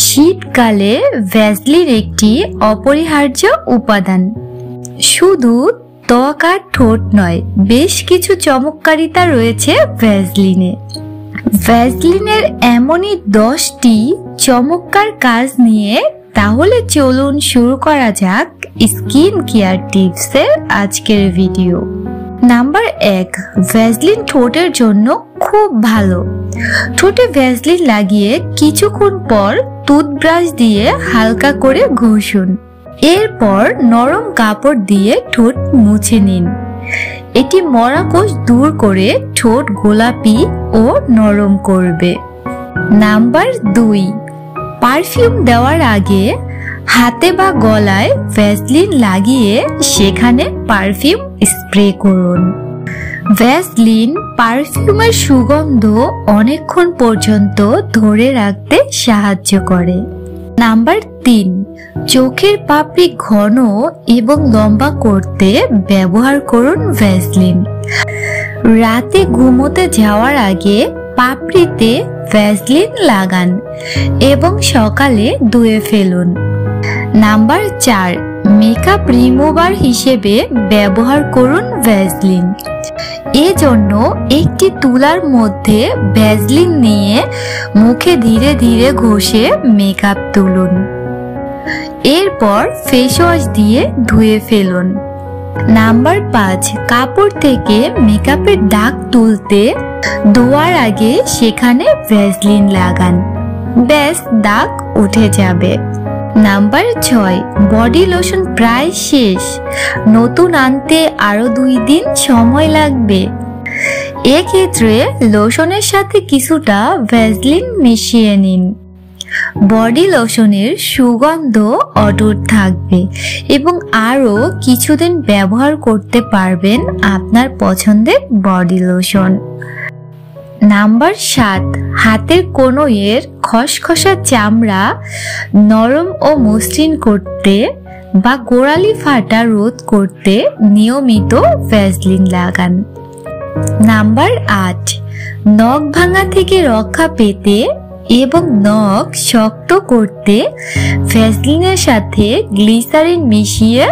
শীতকালে ভ্যাসলিন একটি অপরিহার্য উপাদান। শুধু ত্বক আর ঠোঁট নয়, বেশ কিছু চমৎকারিতা রয়েছে ভ্যাসলিনে। ভ্যাসলিনের এমনই 10টি চমৎকার কাজ নিয়ে তাহলে চলুন শুরু করা যাক স্কিন কেয়ার টিপসের আজকের ভিডিও। নাম্বার 1, ভ্যাসলিন ঠোঁটের জন্য খুব ভালো। ঠোঁটে ভ্যাসলিন লাগিয়ে কিছুক্ষণ পর টুথব্রাশ দিয়ে হালকা করে ঘষুন। এরপর নরম কাপড় দিয়ে ঠোঁট মুছে নিন। এটি মরা কোষ দূর করে ঠোঁট গোলাপি ও নরম করবে। নাম্বার 2, পারফিউম দেওয়ার আগে হাতে বা গলায় ভ্যাসলিন লাগিয়ে সেখানে পারফিউম স্প্রে করুন। ভ্যাসলিন পারফিউমের সুগন্ধ অনেকক্ষণ পর্যন্ত ধরে রাখতে সাহায্য করে। নাম্বার 3, চোখের পাপড়ি ঘন এবং লম্বা করতে ব্যবহার করুন ভ্যাসলিন। রাতে ঘুমোতে যাওয়ার আগে পাপড়িতে ভ্যাসলিন লাগান এবং সকালে ধুয়ে ফেলুন। নাম্বার 4, মেকআপ রিমুভার হিসেবে ব্যবহার করুন ভ্যাসলিন। এজন্য একটি তুলার মধ্যে ভ্যাসলিন নিয়ে মুখে ধীরে ধীরে ঘষে মেকআপ তুলুন। এরপর ফেস ওয়াশ দিয়ে ধুয়ে ফেলুন। নাম্বার 5, কাপড় থেকে মেকআপের দাগ তুলতে ধোয়ার আগে সেখানে ভ্যাসলিন লাগান, ব্যাস দাগ উঠে যাবে। নাম্বার 6, বডি লোশন প্রায় শেষ, নতুন আনতে আরো 2 দিন সময় লাগবে। এক্ষেত্রে লোশনের সাথে কিছুটা ভ্যাসলিন মিশিয়ে নিন। বডি লোশনের সুগন্ধ অটুট থাকবে এবং আরো কিছুদিন ব্যবহার করতে পারবেন আপনার পছন্দের বডি লোশন। নাম্বার 7, হাতের কনুইয়ের খসখসা চামড়া নরম ও মসৃণ করতে বা গোড়ালি ফাটা রোধ করতে নিয়মিত ভ্যাসলিন লাগান। নাম্বার 8, নখ ভাঙা থেকে রক্ষা পেতে এবং নখ শক্ত করতে ভ্যাসলিনের সাথে গ্লিসারিন মিশিয়ে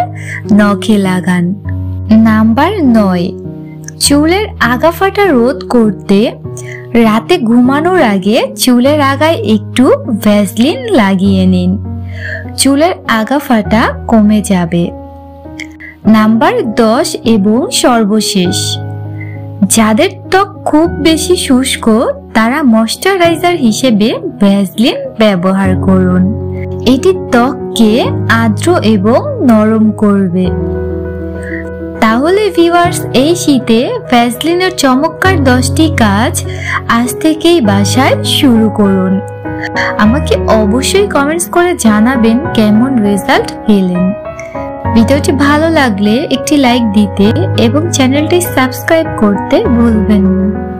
নখে লাগান। নাম্বার 9, চুলের আগা ফাটা রোধ করতে রাতে ঘুমানোর আগে চুলের আগায় একটু ভ্যাসলিন লাগিয়ে নিন, চুলের আগা ফাটা কমে যাবে। নাম্বার 10 এবং সর্বশেষ, যাদের ত্বক খুব বেশি শুষ্ক তারা ময়শ্চারাইজার হিসেবে ভ্যাসলিন ব্যবহার করুন। এটি ত্বককে আর্দ্র এবং নরম করবে। তাহলে ভিউয়ার্স, এই শীতে ভ্যাসলিনের চমৎকার 10টি কাজ আজ থেকেই বাসায় শুরু করুন। আমাকে অবশ্যই কমেন্টস করে জানাবেন কেমন রেজাল্ট পেলেন। ভিডিওটি ভালো লাগলে একটি লাইক দিতে এবং চ্যানেলটি সাবস্ক্রাইব করতে ভুলবেন না।